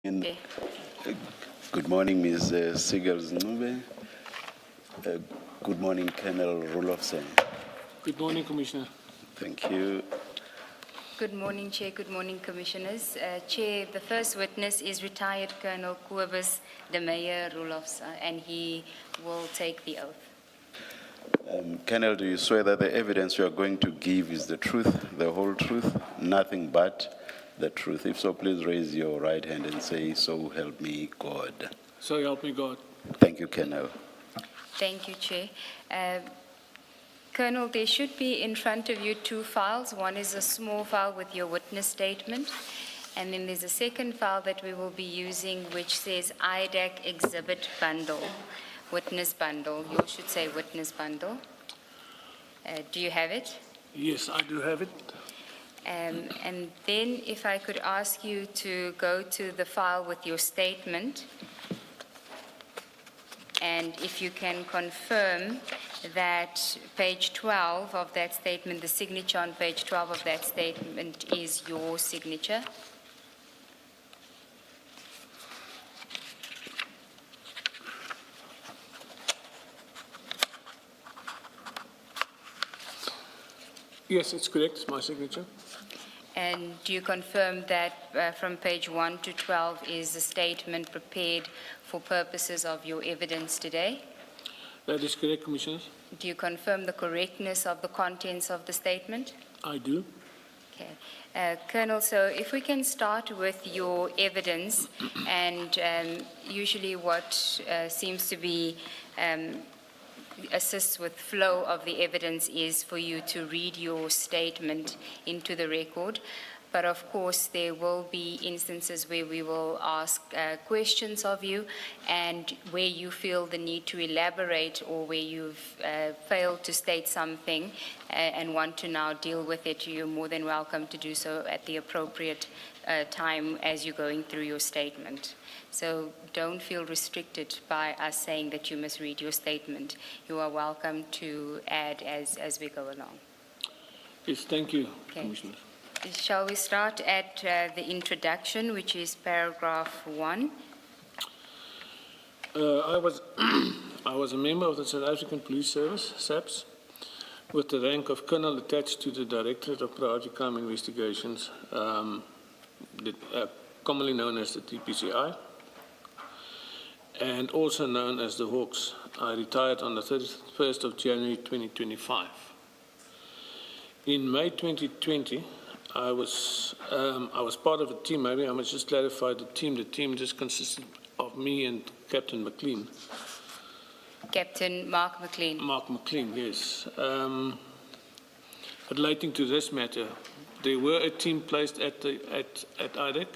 Okay. Good morning, Ms. Sigels Ncube. Good morning, Colonel Rulofsen. Good morning, Commissioner. Thank you. Good morning, Chair. Good morning, Commissioners. Chair, the first witness is retired Colonel Kobus de Meyer Rulofsa, and he will take the oath. Colonel, do you swear that the evidence you are going to give is the truth, the whole truth, nothing but the truth? If so, please raise your right hand and say, "So help me God." So help me God. Thank you, Colonel. Thank you, Chair. Colonel, there should be in front of you two files. One is a small file with your witness statement, and then there's a second file that we will be using which says IDAC exhibit bundle, witness bundle. Yours should say witness bundle. Do you have it? Yes, I do have it. And then if I could ask you to go to the file with your statement, and if you can confirm that page 12 of that statement, the signature on page 12 of that statement is your signature. Yes, it's correct. It's my signature. And do you confirm that from page 1 to 12 is a statement prepared for purposes of your evidence today? That is correct, Commissioner. Do you confirm the correctness of the contents of the statement? I do. Okay. Colonel, so if we can start with your evidence, and usually what seems to be assists with flow of the evidence is for you to read your statement into the record. But of course, there will be instances where we will ask questions of you, and where you feel the need to elaborate or where you've failed to state something and want to now deal with it, you're more than welcome to do so at the appropriate time as you're going through your statement. So don't feel restricted by us saying that you must read your statement. You are welcome to add as we go along. Yes, thank you, Okay. Commissioner. Shall we start at the introduction, which is paragraph 1? I was a member of the South African Police Service, SAPS, with the rank of Colonel attached to the Directorate of Priority Crime Investigations, commonly known as the DPCI, and also known as the Hawks. I retired on the 31st of January 2025. In May 2020, I was part of a team. Maybe I must just clarify the team. The team just consisted of me and Captain McLean. Captain Mark McLean. Mark McLean, yes. Relating to this matter, there were a team placed at IDAC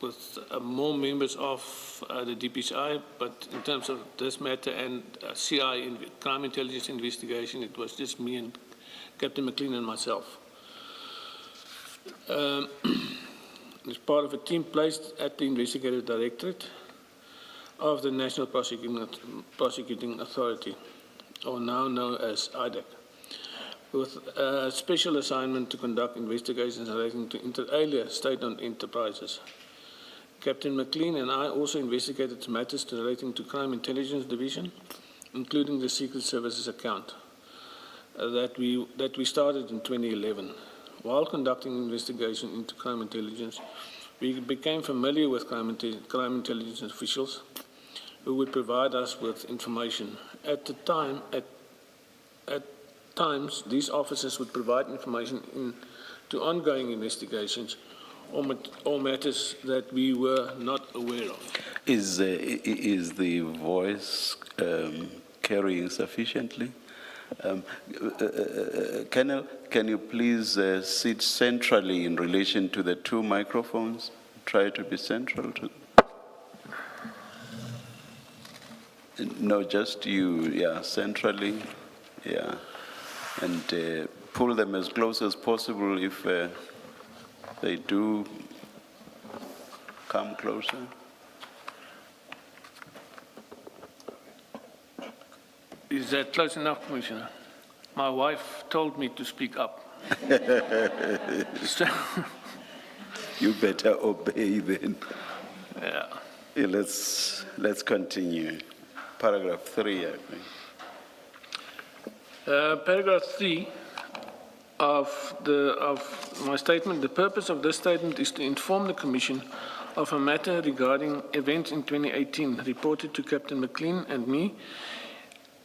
with more members of the DPCI, but in terms of this matter and CI, crime intelligence investigation, it was just me and Captain McLean and myself. As part of a team placed at the Investigative Directorate of the National Prosecuting Authority, or now known as IDAC, with a special assignment to conduct investigations relating to inter alia state-owned enterprises. Captain McLean and I also investigated matters relating to Crime Intelligence Division, including the Secret Services account that we started in 2011. While conducting investigation into crime intelligence, we became familiar with crime intelligence officials who would provide us with information. At times, these officers would provide information into ongoing investigations or matters that we were not aware of. Is the voice carrying sufficiently? Colonel, can you please sit centrally in relation to the two microphones? Try to be central to. No, just you, yeah, centrally, yeah. And pull them as close as possible if they do come closer. Is that close enough, Commissioner? My wife told me to speak up. So, You better obey then. Yeah. Yeah, let's continue. Paragraph 3, I think. Paragraph 3 of my statement. The purpose of this statement is to inform the Commission of a matter regarding events in 2018 reported to Captain McLean and me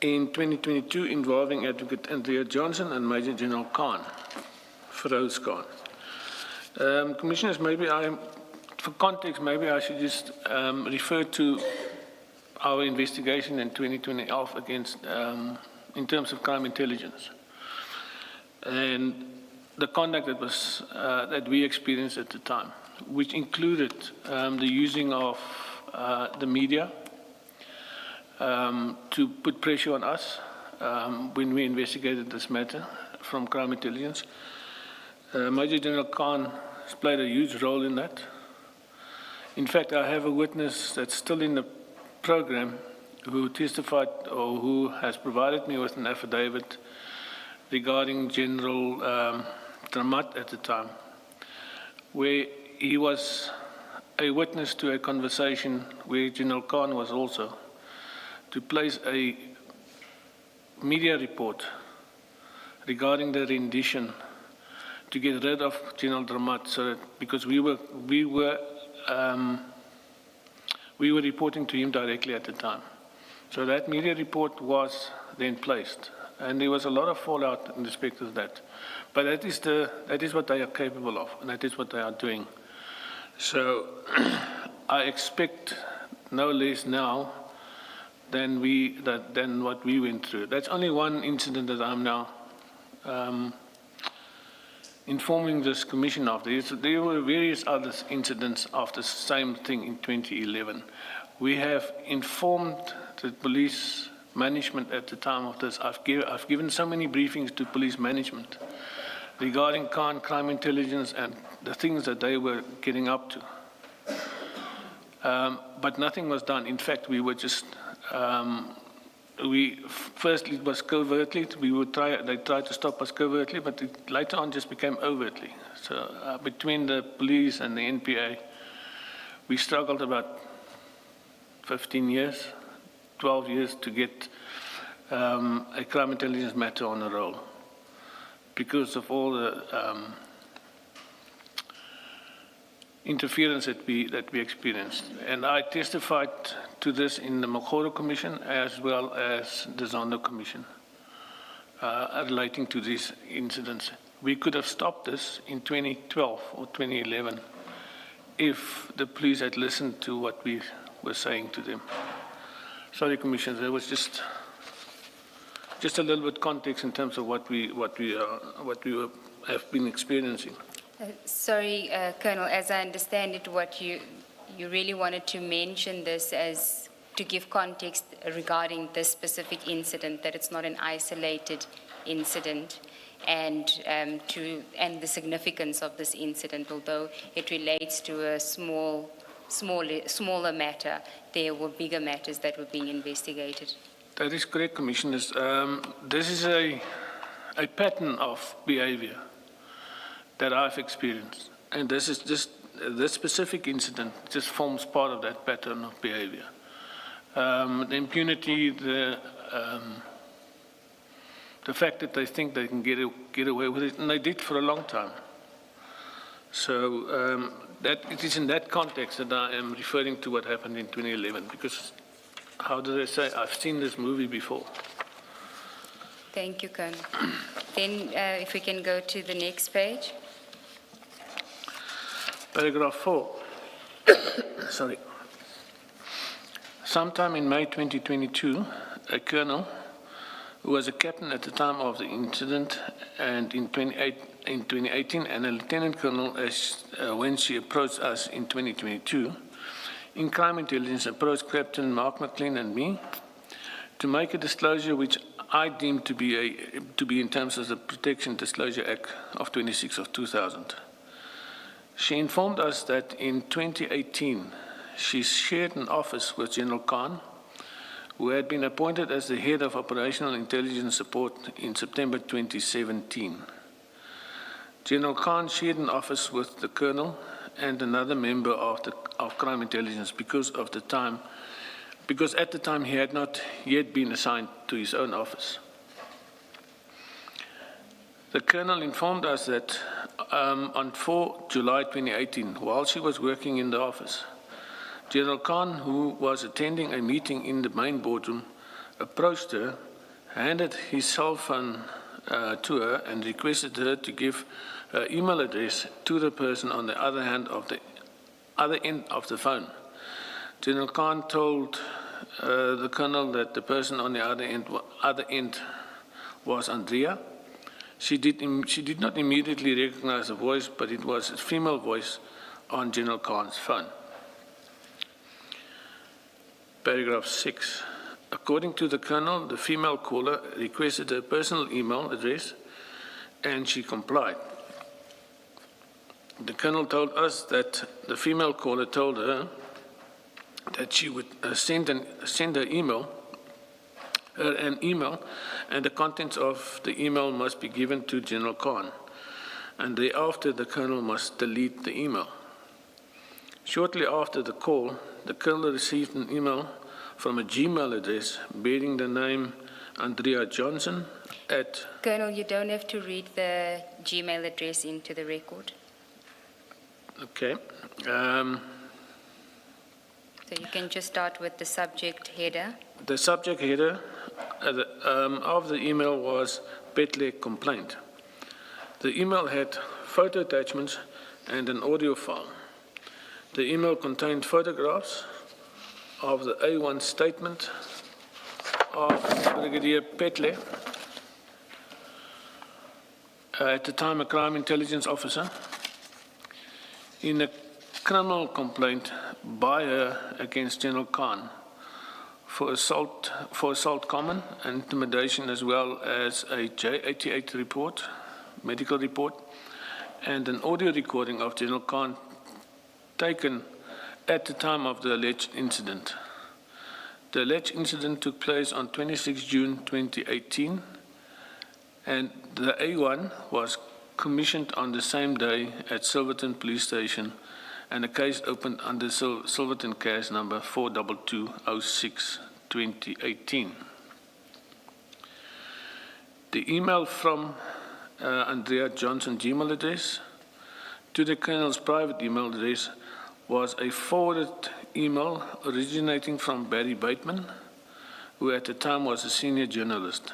in 2022 involving Advocate Andrea Johnson and Major General Khan, Feroz Khan. Commissioners, for context, maybe I should just refer to our investigation in 2020 against, in terms of crime intelligence, and the conduct that was that we experienced at the time, which included the using of the media to put pressure on us when we investigated this matter from crime intelligence. Major General Khan has played a huge role in that. In fact, I have a witness that's still in the program who testified or who has provided me with an affidavit regarding General Dramat at the time, where he was a witness to a conversation where General Khan was also, to place a media report regarding the rendition to get rid of General Dramat, so that, because we were reporting to him directly at the time. So that media report was then placed, and there was a lot of fallout in respect of that. But that is what they are capable of, and that is what they are doing. So I expect no less now than what we went through. That's only one incident that I'm now informing this commission of. There were various other incidents of the same thing in 2011. We have informed the police management at the time of this. I've given so many briefings to police management regarding crime intelligence and the things that they were getting up to. But nothing was done. In fact, we were just, firstly it was covertly. They tried to stop us covertly, but it later on just became overtly. So between the police and the NPA, we struggled about 15 years, 12 years to get a crime intelligence matter on a roll because of all the interference that we experienced. And I testified to this in the Mokgoro Commission as well as the Zondo Commission relating to these incidents. We could have stopped this in 2012 or 2011 if the police had listened to what we were saying to them. Sorry, Commissioner, there was just a little bit context in terms of what we have been experiencing. Sorry, Colonel, as I understand it, what you really wanted to mention this as to give context regarding this specific incident, that it's not an isolated incident, and the significance of this incident, although it relates to a smaller matter, there were bigger matters that were being investigated. That is correct, Commissioners. This is a pattern of behavior that I've experienced, and this specific incident just forms part of that pattern of behavior. The impunity, the fact that they think they can get away with it, and they did for a long time. So that it is in that context that I am referring to what happened in 2011, because how do they say? I've seen this movie before. Thank you, Colonel. Then if we can go to the next page. Paragraph 4. Sorry. Sometime in May 2022, a colonel who was a captain at the time of the incident, and in 2018, and a lieutenant colonel when she approached us in 2022, in crime intelligence approached Captain Mark McLean and me to make a disclosure which I deemed to be in terms of the Protection Disclosure Act of 26 of 2000. She informed us that in 2018, she shared an office with General Khan, who had been appointed as the head of Operational Intelligence Support in September 2017. General Khan shared an office with the colonel and another member of Crime Intelligence because at the time he had not yet been assigned to his own office. The Colonel informed us that on 4 July 2018, while she was working in the office, General Khan, who was attending a meeting in the main boardroom, approached her, handed his cell phone to her, and requested her to give her email address to the person on the other end of the phone. General Khan told the Colonel that the person on the other end was Andrea. She did not immediately recognize the voice, but it was a female voice on General Khan's phone. Paragraph 6. According to the Colonel, the female caller requested her personal email address, and she complied. The Colonel told us that the female caller told her that she would send an email, and the contents of the email must be given to General Khan, and thereafter the Colonel must delete the email. Shortly after the call, the Colonel received an email from a Gmail address bearing the name Andrea Johnson at... Colonel, you don't have to read the Gmail address into the record. Okay. So you can just start with the subject header. The subject header of the email was Petle complaint. The email had photo attachments and an audio file. The email contained photographs of the A1 statement of Brigadier Petle, at the time a crime intelligence officer, in a criminal complaint by her against General Khan for assault common and intimidation, as well as a J88 report, medical report, and an audio recording of General Khan taken at the time of the alleged incident. The alleged incident took place on 26 June 2018, and the A1 was commissioned on the same day at Silverton Police Station, and a case opened under Silverton case number 42206/2018. The email from Andrea Johnson Gmail address to the Colonel's private email address was a forwarded email originating from Barry Bateman, who at the time was a senior journalist.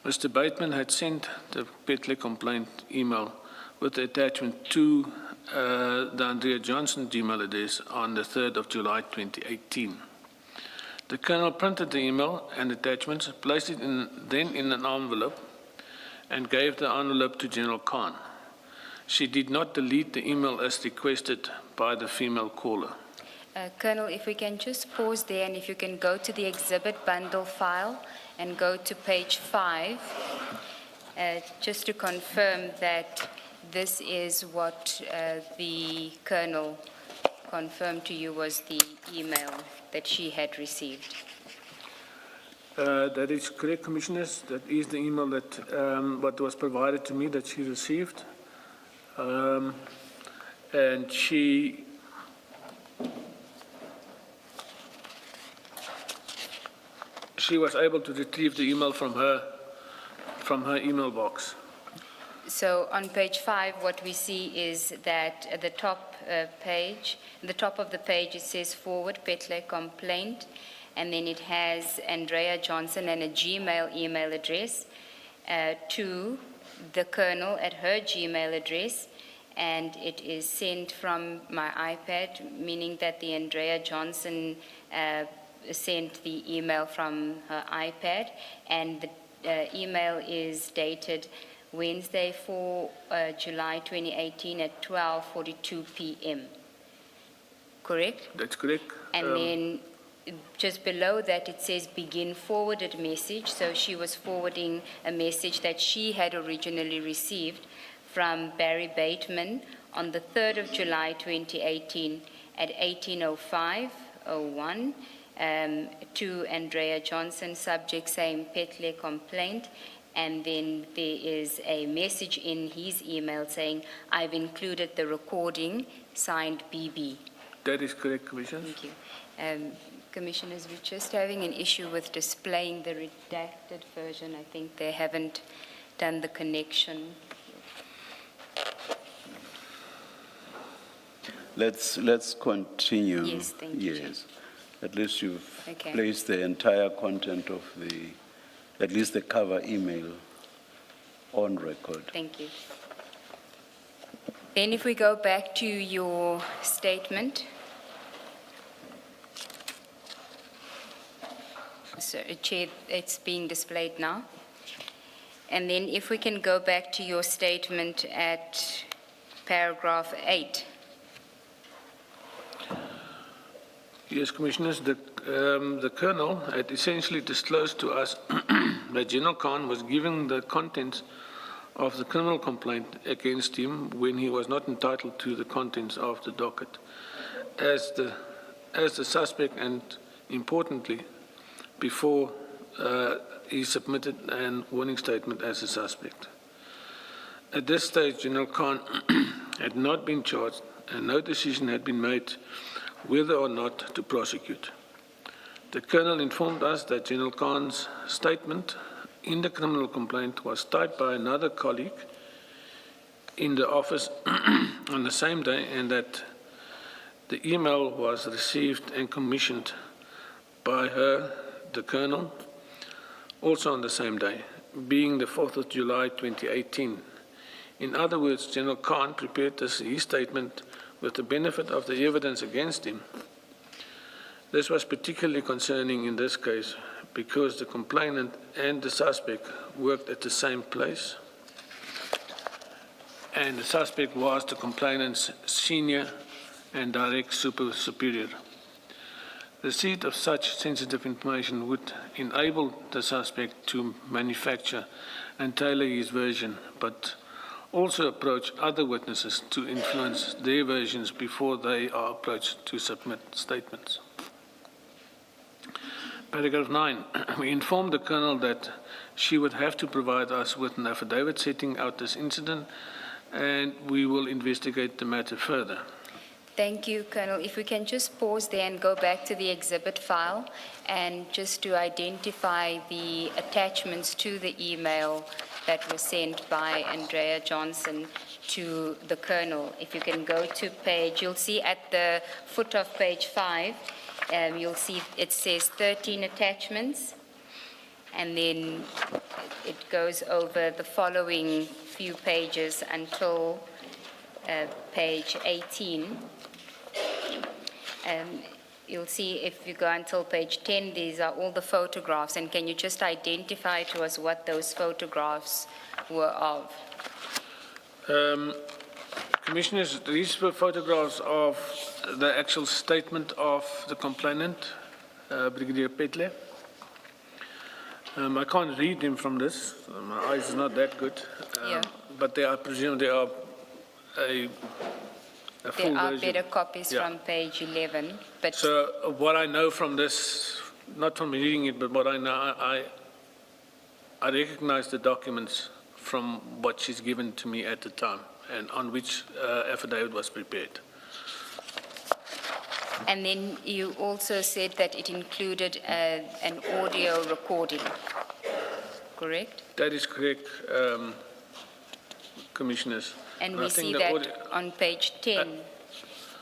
Mr. Bateman had sent the Petle complaint email with the attachment to the Andrea Johnson Gmail address on the 3rd of July 2018. The Colonel printed the email and attachments, placed it then in an envelope, and gave the envelope to General Khan. She did not delete the email as requested by the female caller. Colonel, if we can just pause there, and if you can go to the exhibit bundle file and go to page 5, just to confirm that this is what the Colonel confirmed to you was the email that she had received. That is correct, Commissioners. That is the email that what was provided to me that she received. And she was able to retrieve the email from her email box. So on page 5, what we see is that at the top page, the top of the page, it says forward Petle complaint, and then it has Andrea Johnson and a Gmail email address to the Colonel at her Gmail address, and it is sent from my iPad, meaning that the Andrea Johnson sent the email from her iPad, and the email is dated Wednesday, 4 July 2018 at 12:42 p.m. Correct? That's correct. And then just below that it says begin forwarded message. So she was forwarding a message that she had originally received from Barry Bateman on the 3rd of July 2018 at 18:05:01 to Andrea Johnson, subject same Petle complaint. And then there is a message in his email saying, I've included the recording signed BB. That is correct, Commissioner. Thank you. Commissioners, we're just having an issue with displaying the redacted version. I think they haven't done the connection. Let's continue. Yes, thank you, Yes. At least you've Okay. placed the entire content of at least the cover email on record. Thank you. Then if we go back to your statement. So, Chair, it's being displayed now. And then if we can go back to your statement at paragraph 8. Yes, Commissioners, the Colonel had essentially disclosed to us that General Khan was giving the contents of the criminal complaint against him when he was not entitled to the contents of the docket. As the suspect, and importantly, before he submitted an warning statement as a suspect. At this stage, General Khan had not been charged and no decision had been made whether or not to prosecute. The Colonel informed us that General Khan's statement in the criminal complaint was typed by another colleague in the office on the same day, and that the email was received and commissioned by her, the Colonel, also on the same day, being the 4th of July 2018. In other words, General Khan prepared his statement with the benefit of the evidence against him. This was particularly concerning in this case because the complainant and the suspect worked at the same place, and the suspect was the complainant's senior and direct superior. Receipt of such sensitive information would enable the suspect to manufacture and tailor his version, but also approach other witnesses to influence their versions before they are approached to submit statements. Paragraph 9, we informed the Colonel that she would have to provide us with an affidavit setting out this incident, and we will investigate the matter further. Thank you, Colonel. If we can just pause there and go back to the exhibit file and just to identify the attachments to the email that was sent by Andrea Johnson to the Colonel. If you can go to page, you'll see at the foot of page 5, you'll see it says 13 attachments, and then it goes over the following few pages until page 18. You'll see if you go until page 10, these are all the photographs, and can you just identify to us what those photographs were of? Commissioners, these were photographs of the actual statement of the complainant, Brigadier Petle. I can't read them from this. My eyes are not that good. Yeah. But I presume they are a full There are version. better copies Yeah. from page 11, but So what I know from this, not from reading it, but what I know, I recognize the documents from what she's given to me at the time and on which affidavit was prepared. and then you also said that it included an audio recording, correct? That is correct, Commissioners. And I we think see the that audio- on page 10,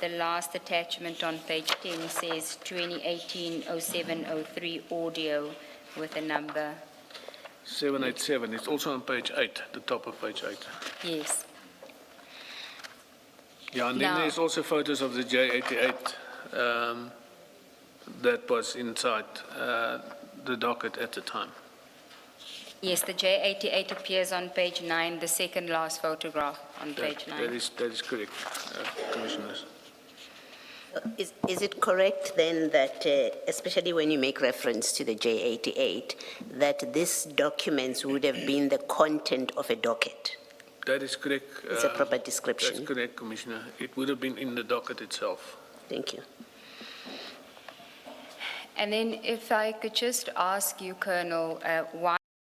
the last attachment on page 10 says 2018-0703 audio with a number. 787, it's also on page 8, the top of page 8. Yes. Yeah, and then Now- there's also photos of the J88 that was inside the docket at the time. Yes, the J88 appears on page 9, the second last photograph on page 9. That is correct, Commissioners. Is it correct then that, especially when you make reference to the J88, that these documents would have been the content of a docket? That is correct. It's a proper description. That's correct, Commissioner. It would have been in the docket itself. Thank you. And then if I could just ask you, Colonel, why